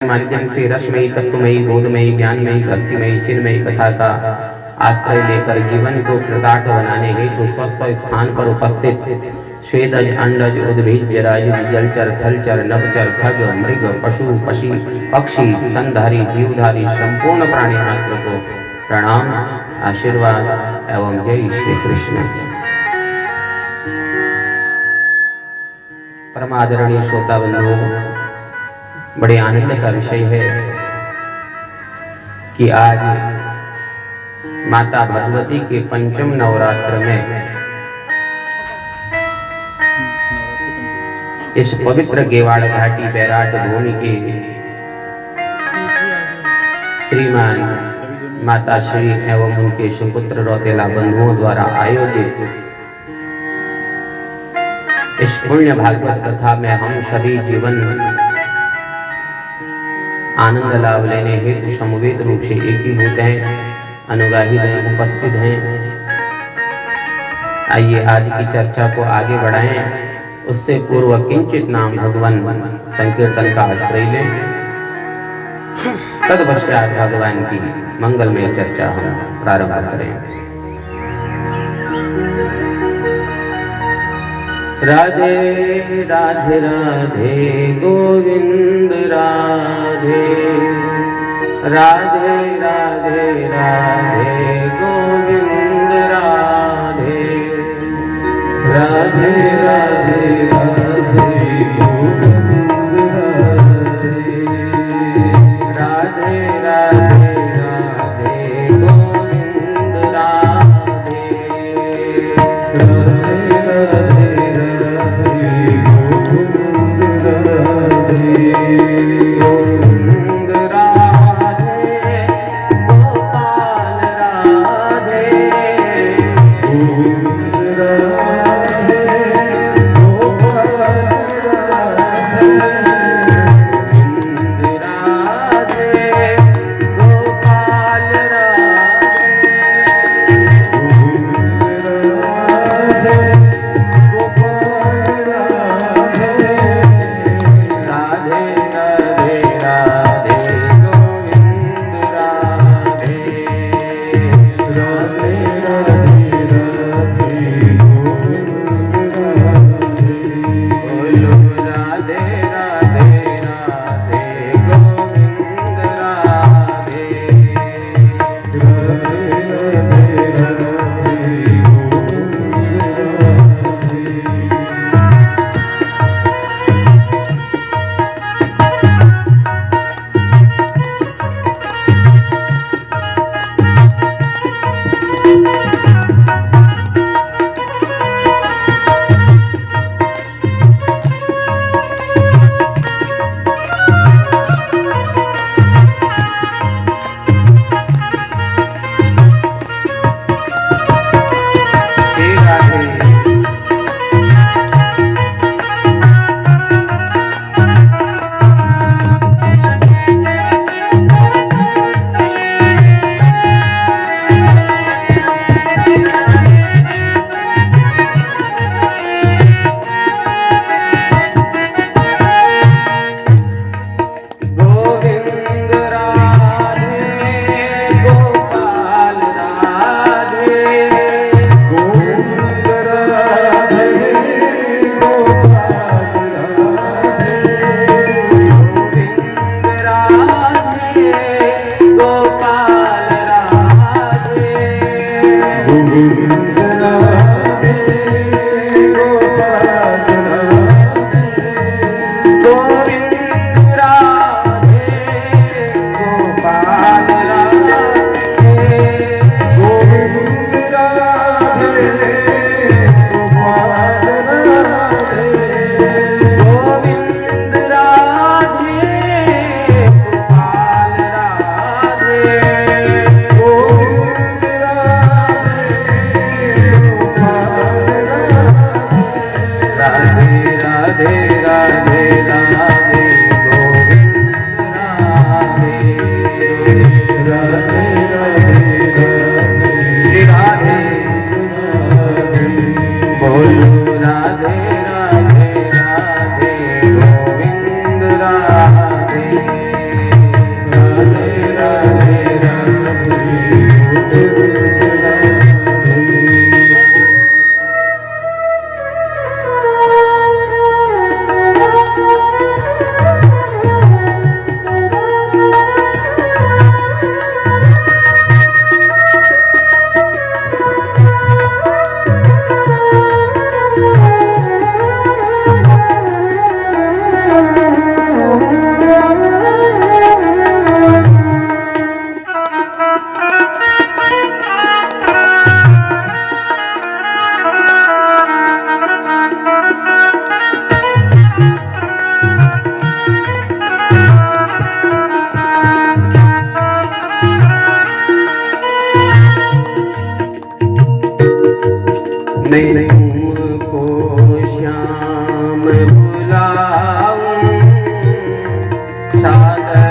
माध्यम से रसमयी, तत्वमयी, बोधमयी, ज्ञानमयी, भक्तिमयी, चिन्मयी कथा का आश्रय लेकर जीवन को कृतार्थ बनाने हेतु स्वस्थ स्थान पर उपस्थित स्वेदज, अंडज, उद्भिज, जरायु, जलचर, थलचर, नभचर, खग, मृग, पशु, पक्षी, स्तनधारी, जीवधारी संपूर्ण प्राणी मात्र को प्रणाम, आशीर्वाद एवं जय श्री कृष्ण। परमादरणीय श्रोता बंधुओं, बड़े आनंद का विषय है कि आज माता भगवती के पंचम नवरात्र में इस पवित्र गेवाड़ घाटी बैराट भूमि के श्रीमान माता श्री एवं उनके सुपुत्र रौतेला बंधुओं द्वारा आयोजित इस पुण्य भागवत कथा में हम सभी जीवन आनंद लाभ लेने हेतु समवेत रूप से एकीभूत हैं, अनुगाही हैं, उपस्थित हैं। आइए आज की चर्चा को आगे बढ़ाएं। उससे पूर्व किंचित नाम भगवान संकीर्तन का आश्रय लें, तत्पश्चात भगवान की मंगलमय चर्चा हम प्रारंभ करें। राधे राधे राधे गोविंद राधे, राधे राधे राधे गोविंद राधे, राधे राधे राधे गोविंद राधे, राधे राधे राधे गोविंद राधे, राधे राधे गोविंद राधे,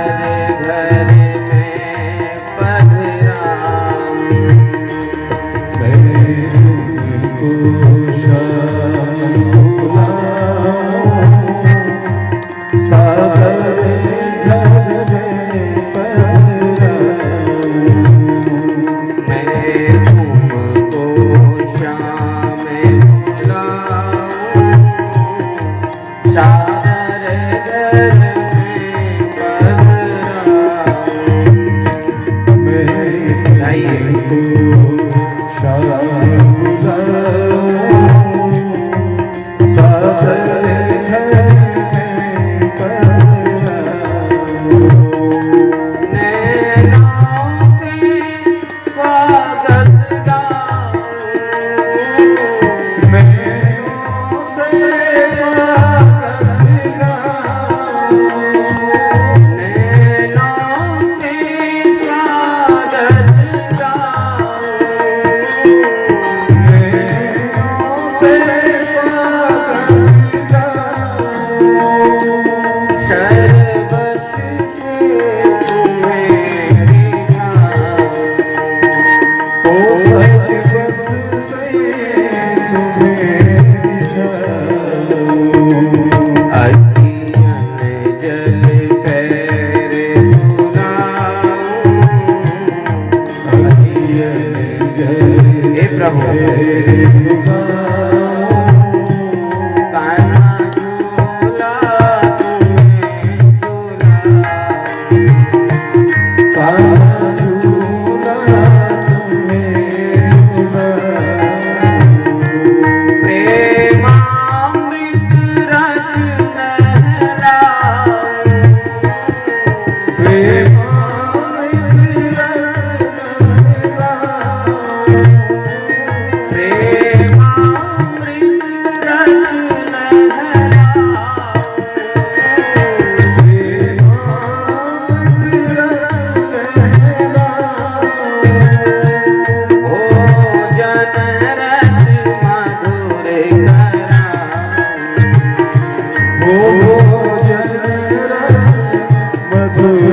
घर में पधराऊं। मैं तुमको श्याम बुलाऊं, सागर घर में पधराऊं। मैं तुमको श्याम बुलाऊं, सागर घर में पधराऊं। मैं तुमको श्याम बुलाऊं, सागर घर में पधराऊं। नैनों से स्वागत गाऊं, नैनों से स्वागत गाऊं, नैनों से स्वागत गाऊं। नैनों से स्वागत गाऊं। सर्वश से तुम्हें रिझाऊं, ओ सर्वस से तुम्हें रिझाऊं। अखियन जल पैर धुलाऊं। अखियन जल हे प्रभु, तेरे धुलाऊं। कान्हा झूला तुम्हें झूलाऊं। कान्हा झूला तुम्हें झूलाऊं। प्रेमामृत रस नहलाऊं। प्रेमामृत रस नहलाऊं। प्रेमामृत रस नहलाऊं। प्रेमामृत रस नहलाऊं। भोजन रस मधुर कराऊं। भोजन रस मधुर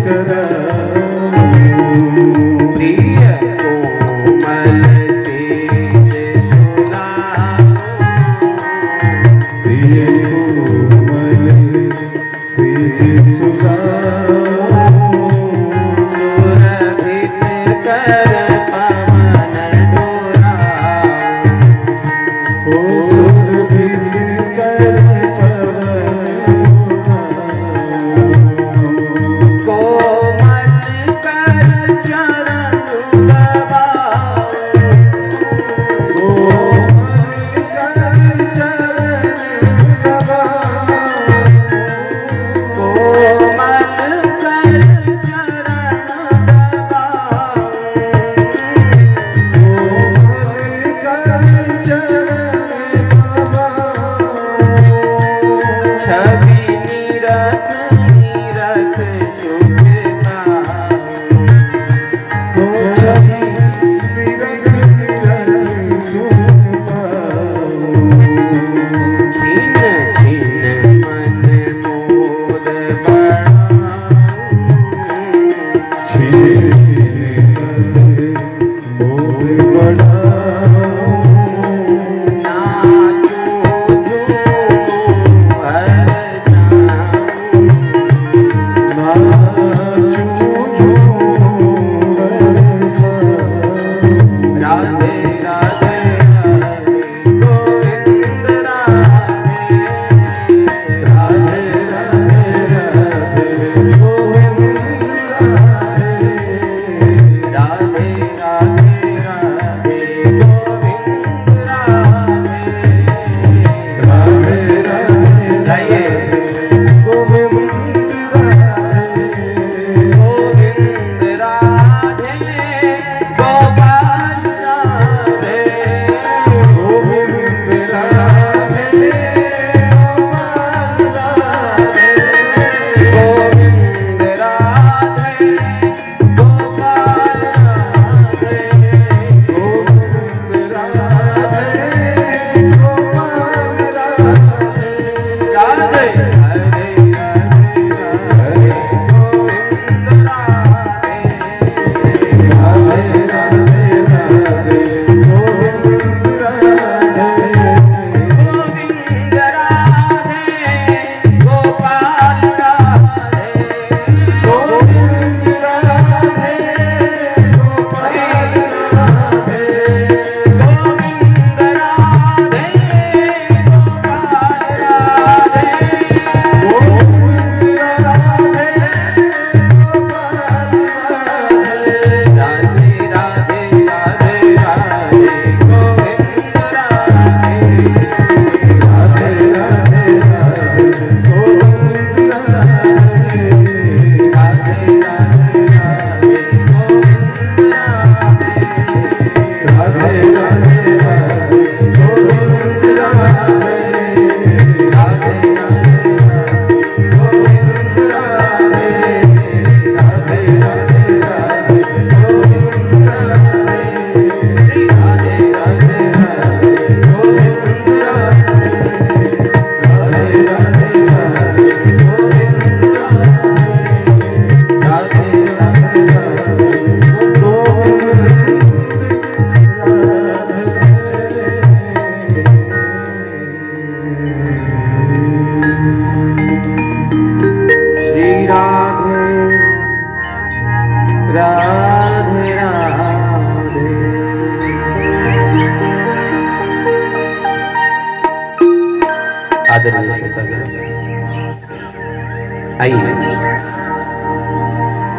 कराऊं।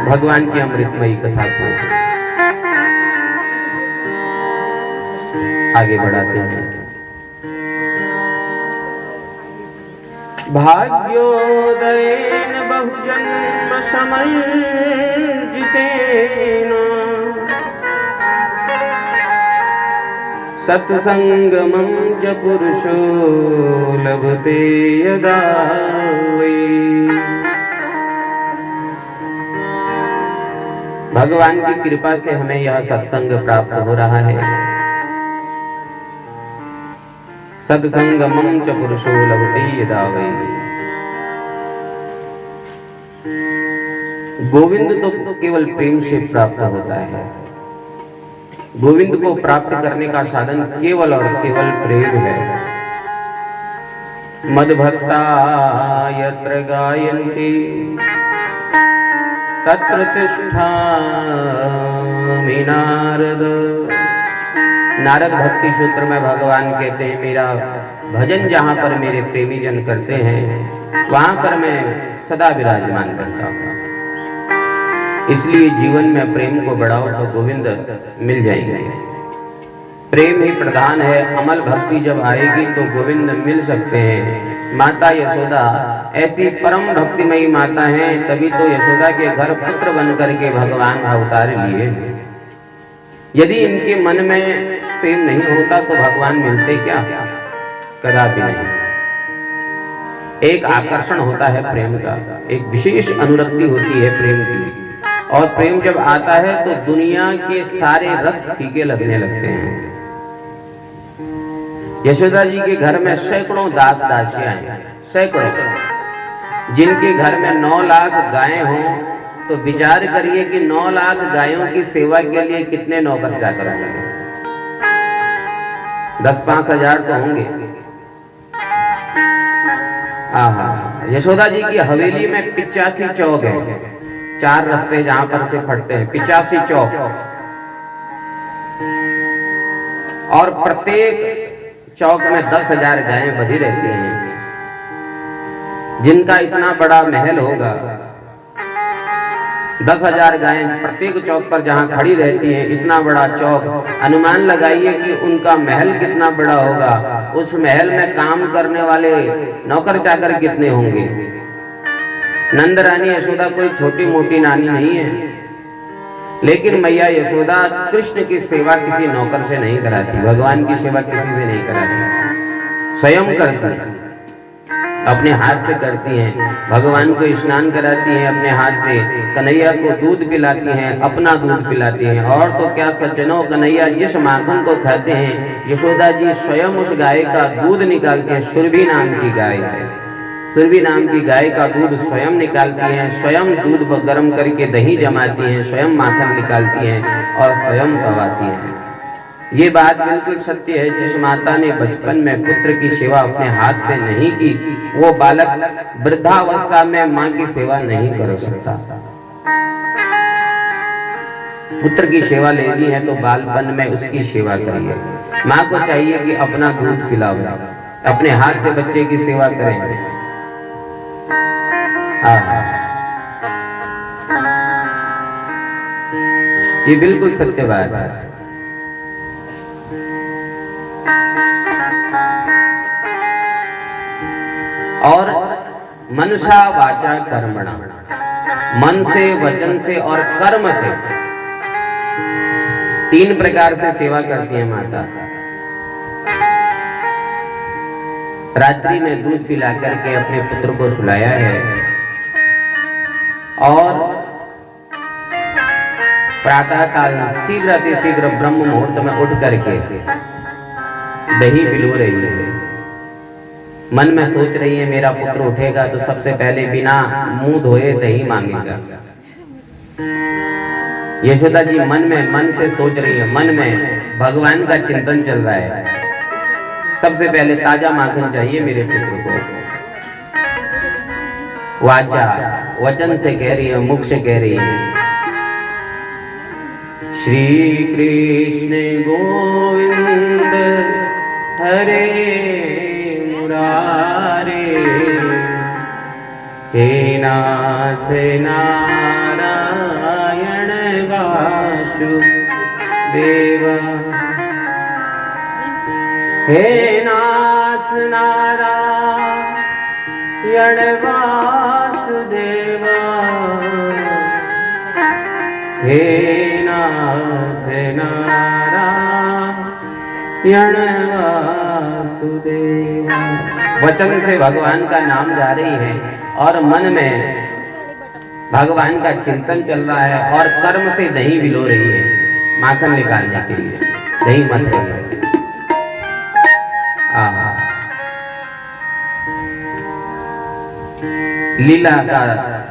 भगवान की अमृतमयी कथा को आगे बढ़ाते हैं। भाग्योदयेन बहुजन्म समर्जितेन सत्संगमं च पुरुषो लभते यदा वै। भगवान की कृपा से हमें यह सत्संग प्राप्त हो रहा है। सत्संगमं च पुरुषो लभते यदा वै। गोविंद तो केवल प्रेम से प्राप्त होता है। गोविंद को प्राप्त करने का साधन केवल और केवल प्रेम है। मद्भक्ता यत्र गायन्ति तत्र तिष्ठामि नारद। नारद भक्ति सूत्र में भगवान कहते हैं, मेरा भजन जहाँ पर मेरे प्रेमी जन करते हैं वहां पर मैं सदा विराजमान रहता हूँ। इसलिए जीवन में प्रेम को बढ़ाओ तो गोविंद मिल जाएंगे। प्रेम ही प्रधान है। अमल भक्ति जब आएगी तो गोविंद मिल सकते हैं। माता यशोदा ऐसी परम भक्तिमयी माता हैं, तभी तो यशोदा के घर पुत्र बन करके भगवान अवतार लिए। यदि इनके मन में प्रेम नहीं होता तो भगवान मिलते क्या? कदापि नहीं। एक आकर्षण होता है प्रेम का, एक विशेष अनुरक्ति होती है प्रेम की, और प्रेम जब आता है तो दुनिया के सारे रस फीके लगने लगते हैं। यशोदा जी के घर में सैकड़ों दास दासियां हैं, सैकड़ों। जिनके घर में 9 लाख गायें हों तो विचार करिए कि 9 लाख गायों की सेवा के लिए कितने नौकर चाकर होंगे। 10-5 हजार तो होंगे। यशोदा जी की हवेली में 85 चौक है। 4 रास्ते जहां पर से फटते हैं, 85 चौक, और प्रत्येक चौक में 10,000 गायें बधी रहती हैं। जिनका इतना बड़ा महल होगा, 10,000 गायें प्रत्येक चौक पर जहां खड़ी रहती हैं, इतना बड़ा चौक, अनुमान लगाइए कि उनका महल कितना बड़ा होगा। उस महल में काम करने वाले नौकर चाकर कितने होंगे। नंद रानी यशोदा कोई छोटी मोटी नानी नहीं है, लेकिन मैया यशोदा कृष्ण की सेवा किसी नौकर से नहीं कराती, भगवान की सेवा किसी से नहीं कराती, स्वयं करती है, अपने हाथ से करती हैं। भगवान को स्नान कराती हैं अपने हाथ से, कन्हैया को दूध पिलाती हैं, अपना दूध पिलाती हैं। और तो क्या सज्जनों, कन्हैया जिस माखन को खाते हैं यशोदा जी स्वयं उस गाय का दूध निकालती हैं। सुरभि नाम की गाय है, सुरभि नाम की गाय का दूध स्वयं निकालती हैं, स्वयं दूध गर्म करके दही जमाती हैं, स्वयं माखन निकालती हैं और स्वयं पवाती हैं। ये बात बिल्कुल सत्य है। जिस माता ने बचपन में पुत्र की सेवा अपने हाथ से नहीं की, वो बालक वृद्धावस्था में मां की सेवा नहीं कर सकता। पुत्र की सेवा लेनी है तो बालपन में उसकी सेवा करिए। मां को चाहिए कि अपना दूध पिलाओ, अपने हाथ से बच्चे की सेवा करें। ये बिल्कुल सत्य बात है। और मनसा वाचा कर्मणा, मन से, वचन से और कर्म से 3 प्रकार से सेवा करती है माता। रात्रि में दूध पिला करके अपने पुत्र को सुलाया है, और प्रातः काल शीघ्र अतिशीघ्र ब्रह्म मुहूर्त में उठ करके दही पिलो रही है। मन में सोच रही है मेरा पुत्र उठेगा तो सबसे पहले बिना मुंह धोए दही मांगेगा। यशोदा जी मन से सोच रही है, मन में भगवान का चिंतन चल रहा है। सबसे पहले ताजा माखन चाहिए मेरे पुत्र को। वाचा, वचन से कह रही है, मुख से कह रही है, श्री कृष्ण गोविंद हरे मुरारे, हे नाथ नारायण वासुदेवा। हे नाथ नारायण वासुदेवा, हे नाथ नारायण वासुदेवा। वचन से भगवान का नाम गा रही है और मन में भगवान का चिंतन चल रहा है और कर्म से दही बिलो रही है माखन निकालने के लिए, दही मत रही है। लीला का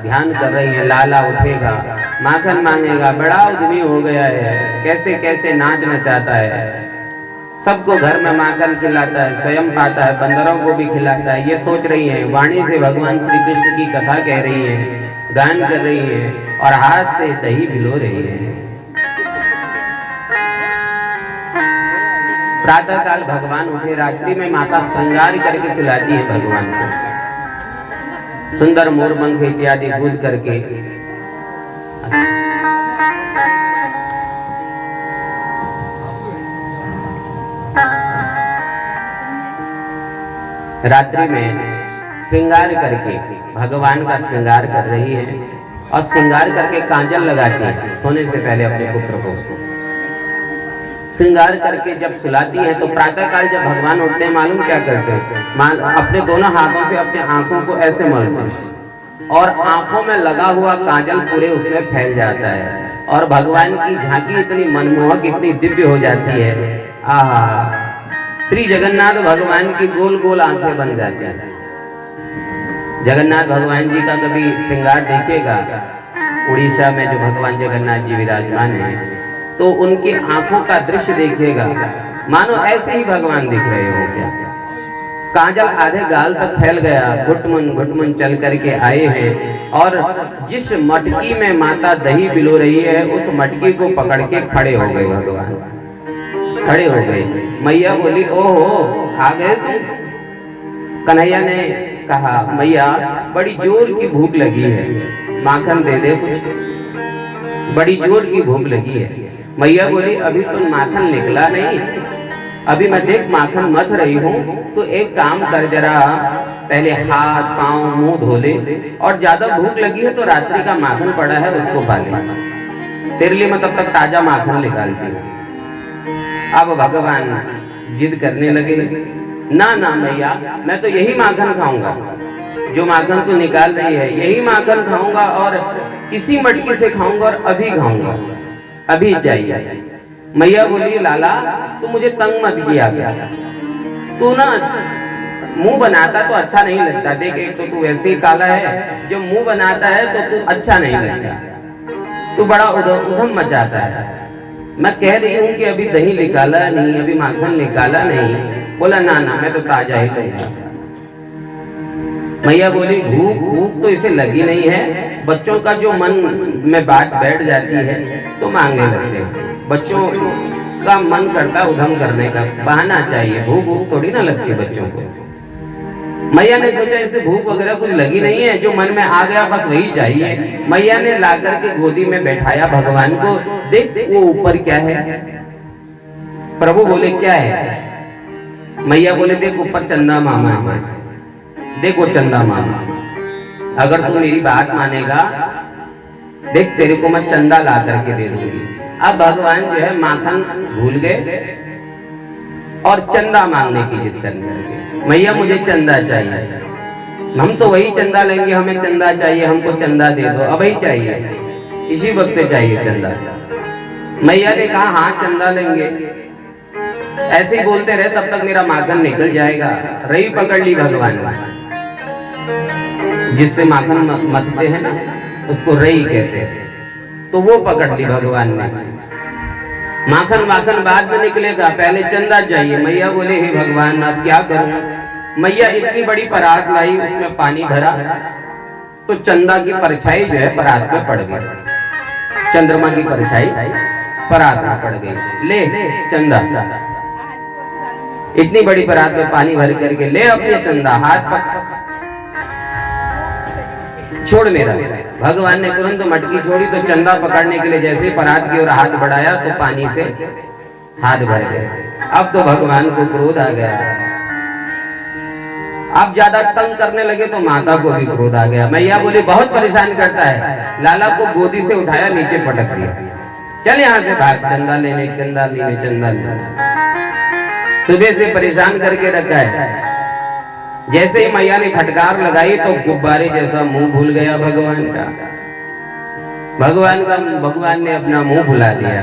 ध्यान कर रही है। लाला उठेगा, माखन मांगेगा, बड़ा उद्यमी हो गया है, कैसे कैसे नाच नचाता है, सबको घर में माखन खिलाता है, स्वयं खाता है, बंदरों को भी खिलाता है। ये सोच रही है, वाणी से भगवान श्री कृष्ण की कथा कह रही है, गान कर रही है और हाथ से दही भिलो रही है। प्रातः काल भगवान उठे, रात्रि में माता श्रृंगार करके सुलाती है भगवान को, सुंदर मोरपंख इत्यादि कूद करके। रात्रि में श्रृंगार करके भगवान का श्रृंगार कर रही है और श्रृंगार करके काजल लगाती है सोने से पहले अपने पुत्र को। श्रृंगार करके जब सुलाती है तो प्रातः काल जब भगवान उठते हैं, मालूम क्या करते हैं? अपने दोनों हाथों से अपने आंखों को ऐसे मलते हैं और आंखों में लगा हुआ काजल पूरे उसमें फैल जाता है और भगवान की झांकी इतनी मनमोहक, इतनी दिव्य हो जाती है। आहा, श्री जगन्नाथ भगवान की गोल गोल आंखें बन जाती हैं। जगन्नाथ भगवान जी का कभी श्रृंगार देखिएगा, उड़ीसा में जो भगवान जगन्नाथ जी विराजमान हैं, तो उनकी आंखों का दृश्य देखिएगा, मानो ऐसे ही भगवान दिख रहे हो क्या। काजल आधे गाल तक फैल गया, घुटमुन चल करके आए हैं और जिस मटकी में माता दही बिलो रही है उस मटकी को पकड़ के खड़े हो गए भगवान, खड़े हो गए। मैया बोली, ओहो आ गए तुम। कन्हैया ने कहा, मैया बड़ी जोर की भूख लगी है, माखन दे दे कुछ, बड़ी जोर की भूख लगी है। मैया बोली, अभी तो माखन निकला नहीं, अभी मैं देख माखन मथ रही हूँ, तो एक काम कर, जरा पहले हाथ पांव मुंह धो ले और ज्यादा भूख लगी है तो रात्रि का माखन पड़ा है उसको पा ले, तेरे लिए मैं तब तक ताजा माखन निकालती हूँ। अब भगवान जिद करने लगे, ना ना मैया, मैं तो यही माखन खाऊंगा, जो माखन तू निकाल रही है यही माखन खाऊंगा और इसी मटकी से खाऊंगा और अभी खाऊंगा, अभी चाहिए। मैया बोली, लाला तू मुझे तंग मत किया, तू ना मुंह बनाता तो अच्छा नहीं लगता, देख एक तो तू वैसे ही काला है, जो मुंह बनाता है तो तू अच्छा नहीं लगता, तू बड़ा उधम मचाता है। मैं कह रही हूँ कि अभी दही निकाला नहीं, अभी माखन निकाला नहीं। बोला, ना ना मैं तो ताजा ही लूंगा। मैया बोली, भूख तो इसे लगी नहीं है, बच्चों का जो मन में बात बैठ जाती है तो मांगने लगते हैं, बच्चों का मन करता उधम करने का, बहाना चाहिए, भूख थोड़ी ना लगती बच्चों को। मैया ने सोचा इसे भूख वगैरह कुछ लगी नहीं है, जो मन में आ गया बस वही चाहिए। मैया ने लाकर के गोदी में बैठाया भगवान को, देख वो ऊपर क्या है। प्रभु बोले, क्या है? मैया बोले, देख ऊपर चंदा मामा है, देख वो चंदा मामा, अगर तू मेरी बात मानेगा देख तेरे को मैं चंदा ला करके दे दूंगी। अब भगवान जो है माखन भूल गए और चंदा मांगने की जिद करने लगे। मैया मुझे चंदा चाहिए, हम तो वही चंदा लेंगे, हमें चंदा चाहिए, हमको चंदा दे दो, अभी चाहिए, इसी वक्त चाहिए चंदा। मैया ने कहा, हाँ चंदा लेंगे। ऐसे ही बोलते रहे तब तक मेरा माखन निकल जाएगा। रही पकड़ ली भगवान, जिससे माखन मथते हैं ना उसको रई कहते हैं, तो वो पकड़ ली भगवान ने। माखन बाद में निकलेगा, पहले चंदा चाहिए। मैया बोले, हे भगवान अब क्या करूं? मैया इतनी बड़ी परात लाई, उसमें पानी भरा तो चंदा की परछाई जो है परात में पड़ गई, चंद्रमा की परछाई परात में पड़ गई। ले चंदा, इतनी बड़ी परात में पानी भर करके ले अपने चंदा, हाथ पकड़, छोड़ मेरा, भगवान ने तुरंत मटकी छोड़ी तो चंदा पकड़ने के लिए जैसे परात की ओर हाथ बढ़ाया तो पानी से हाथ भर गए। अब तो भगवान को क्रोध आ गया। अब ज्यादा तंग करने लगे तो माता को भी क्रोध आ गया। मैया बोली बहुत परेशान करता है। लाला को गोदी से उठाया, नीचे पटक दिया, चल यहाँ से भाग, चंदा लेने चंदा लेने चंदा लेने। सुबह से परेशान करके रखा है। जैसे ही मैया ने फटकार लगाई तो गुब्बारे जैसा मुंह भूल गया भगवान का। भगवान ने अपना मुंह भुला दिया।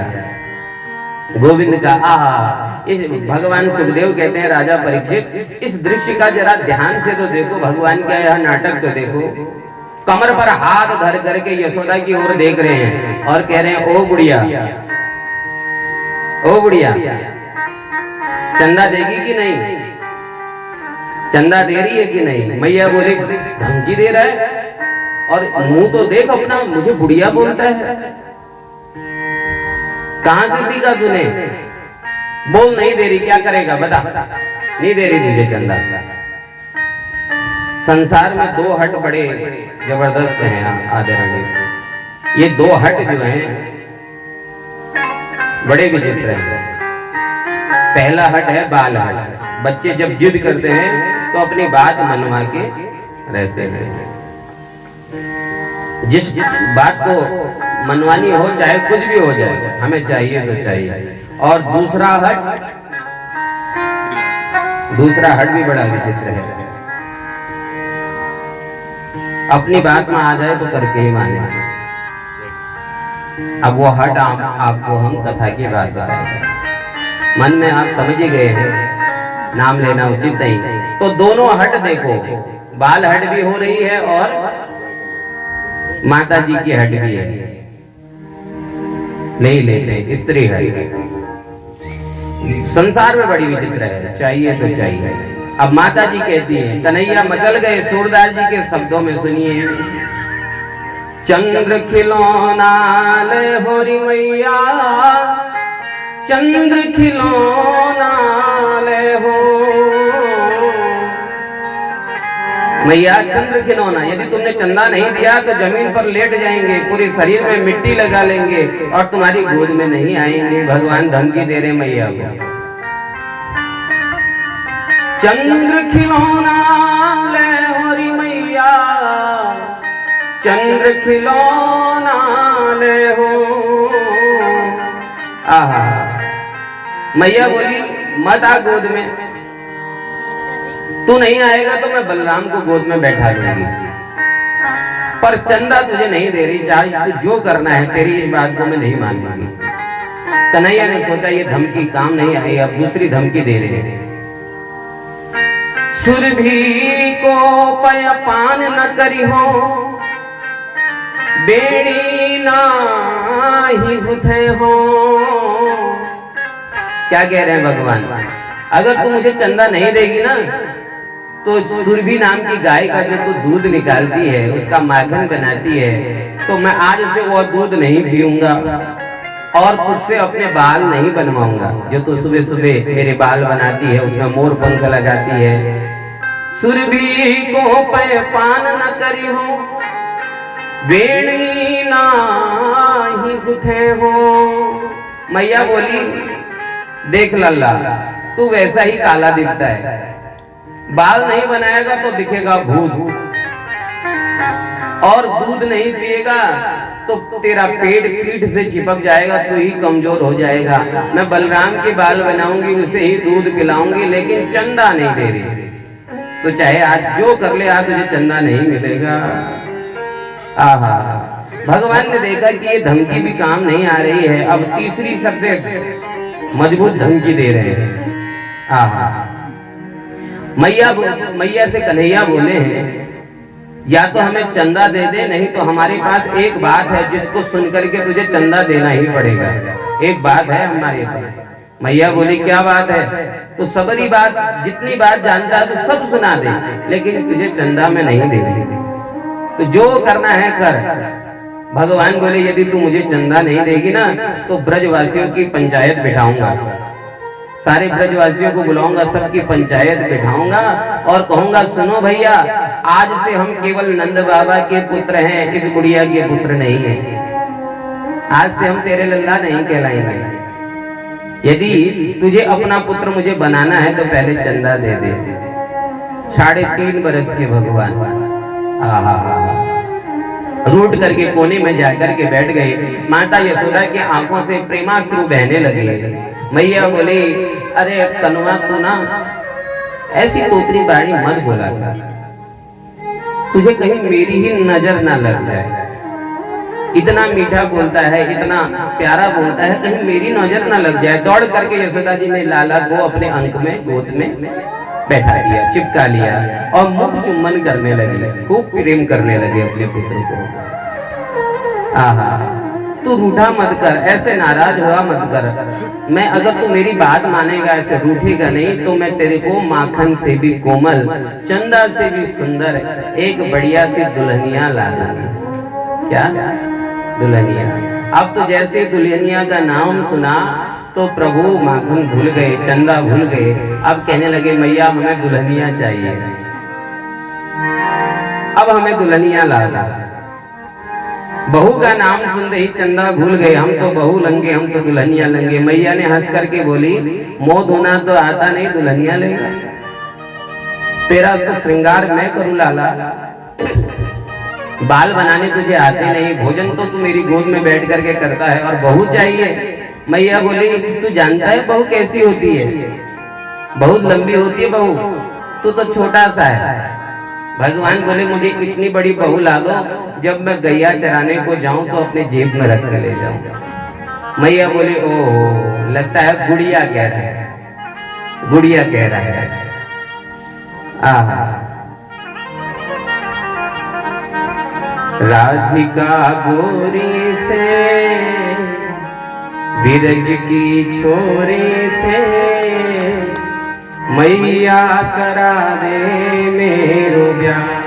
गोविंद का आहा। इस भगवान सुखदेव कहते हैं राजा परीक्षित, इस दृश्य का जरा ध्यान से तो देखो, भगवान का यह नाटक तो देखो। कमर पर हाथ धर करके यशोदा की ओर देख रहे हैं और कह रहे हैं ओ बुढ़िया, ओ बुढ़िया, चंदा देगी कि नहीं, चंदा दे रही है कि नहीं। मैया बोली धमकी दे रहा है और मुंह तो देख अपना, मुझे बुढ़िया बोलता है, कहां से सीखा तूने। बोल नहीं दे रही, क्या करेगा बता। नहीं दे रही तुझे चंदा। संसार में दो हट बड़े जबरदस्त हैं आदरणीय। ये दो हट जो हैं बड़े विचित्र हैं। पहला हट है बाल हट। बच्चे जब जिद करते हैं तो अपनी बात मनवा के रहते हैं। जिस बात को मनवानी हो चाहे कुछ भी हो जाए, हमें चाहिए तो चाहिए। और दूसरा हट भी बड़ा विचित्र है। अपनी बात में आ जाए तो करके ही माने। अब वो हट आपको हम कथा की बात बताएंगे। मन में आप समझ ही गए हैं, नाम लेना उचित नहीं। तो दोनों हट देखो, बाल हट भी हो रही है और माता जी की हट भी है। नहीं लेते स्त्री हट। संसार में बड़ी विचित्र है, चाहिए तो चाहिए। अब माता जी कहती है, कन्हैया मचल गए। सूरदास जी के शब्दों में सुनिए, चंद्र खिलौना ले होरी मैया, चंद्र खिलौना ले हो मैया, चंद्र खिलौना। यदि तुमने चंदा नहीं दिया तो जमीन पर लेट जाएंगे, पूरे शरीर में मिट्टी लगा लेंगे और तुम्हारी गोद में नहीं आएंगे। भगवान धमकी दे रहे मैया को। चंद्र खिलौना ले होरी मैया, चंद्र खिलौना ले हो। आहा। मैया बोली मत आ गोद में, तू नहीं आएगा तो मैं बलराम को गोद में बैठा लूंगी। पर चंदा तुझे नहीं दे रही, चाहे तू जो करना है, तेरी इस बात को मैं नहीं मानूंगी। कन्हैया ने सोचा ये धमकी काम नहीं आई, अब दूसरी धमकी दे रहे हैं। सुरभि को पय पान न करी हो, बेड़ी नाही गुथे हो। क्या कह रहे हैं भगवान, अगर तू मुझे चंदा नहीं देगी ना तो सुरभि नाम की गाय का जो तू दूध निकालती है, उसका माखन बनाती है, तो मैं आज से वो दूध नहीं पीऊंगा और तुझसे अपने बाल नहीं बनवाऊंगा। जो तू सुबह सुबह मेरे बाल बनाती है, उसमें मोर पंख लगाती है। सुरभि को पे पान न करी हो, बेड़ी नाही गुथे हो। मैया बोली देख लल्ला, तू वैसा ही काला दिखता है, बाल नहीं बनाएगा तो दिखेगा भूत, और दूध नहीं पिएगा तो तेरा पेट पीठ से चिपक जाएगा, तू ही कमजोर हो जाएगा। मैं बलराम के बाल बनाऊंगी, उसे ही दूध पिलाऊंगी, लेकिन चंदा नहीं दे रही। तो चाहे आज जो कर ले, आज तुझे चंदा नहीं मिलेगा। आहा। भगवान ने देखा कि ये धमकी भी काम नहीं आ रही है, अब तीसरी सबसे मजबूत धमकी दे रहे हैं। आहा। मैया से कन्हैया बोले हैं, या तो हमें चंदा दे दे, नहीं तो हमारे पास एक बात है जिसको सुन करके तुझे चंदा देना ही पड़ेगा। एक बात है हमारे पास। मैया बोली क्या बात है। तो सबरी बात, जितनी बात जानता है तो सब सुना दे, लेकिन तुझे चंदा में नहीं देगी, तो जो करना है कर। भगवान बोले यदि तू मुझे चंदा नहीं देगी ना तो ब्रजवासियों की पंचायत बिठाऊंगा, सारे ब्रजवासियों को बुलाऊंगा, सबकी पंचायत बिठाऊंगा और कहूंगा सुनो भैया, आज से हम केवल नंद बाबा के पुत्र हैं, इस गुड़िया के पुत्र नहीं हैं। आज से हम तेरे लल्ला नहीं कहलाएंगे। यदि तुझे अपना पुत्र मुझे बनाना है तो पहले चंदा दे दे। 3.5 बरस के भगवान रूठ करके कोने में जाकर के बैठ गए। माता यशोदा की आंखों से प्रेमाश्रु बहने लगे। मैया बोली, अरे कनुआ तू ना ऐसी तोतरी बाड़ी मत बोला कर, तुझे कहीं मेरी ही नजर ना लग जाए। इतना मीठा बोलता है, इतना प्यारा बोलता है, कहीं मेरी नजर ना लग जाए। दौड़ करके यशोदा जी ने लाला को अपने अंक में गोद में बैठा दिया, चिपका लिया और मुख चुम्बन करने लगे, खूब प्रेम करने लगे अपने पुत्र को। आहा, तू रूठा मत कर, ऐसे नाराज हुआ मत कर। मैं अगर तू मेरी बात मानेगा, ऐसे रूठेगा नहीं, तो मैं तेरे को माखन से भी कोमल, चंदा से भी सुंदर एक बढ़िया सी दुल्हनिया ला दूंगी। क्या दुल्हनिया? अब तो जैसे दुल्हनिया का नाम सुना तो प्रभु माखन भूल गए, चंदा भूल गए। अब कहने लगे, मैया हमें दुल्हनिया चाहिए, अब हमें दुल्हनिया ला दो। बहू का नाम सुनते ही चंदा भूल गए, हम तो बहू लंगे, हम तो दुल्हनिया लेंगे। मैया ने हंस करके बोली, मोह धोना तो आता नहीं, दुल्हनिया लेगा? तेरा तो श्रृंगार मैं करूं लाला, बाल बनाने तुझे आते नहीं, भोजन तो तू मेरी गोद में बैठ करके करता है और बहू चाहिए। मैया बोली, तू जानता है बहू कैसी होती है? बहुत लंबी होती है बहू, तू तो छोटा सा है। भगवान बोले, मुझे इतनी बड़ी बहू ला दो, जब मैं गैया चराने को जाऊं तो अपने जेब में रख कर ले जाऊं। मैया बोली, ओह, लगता है गुड़िया कह रहा है, गुड़िया कह रहा है। आहा, राधिका गोरी से बिरज की छोरी से मैया करा दे मेरो ब्याह।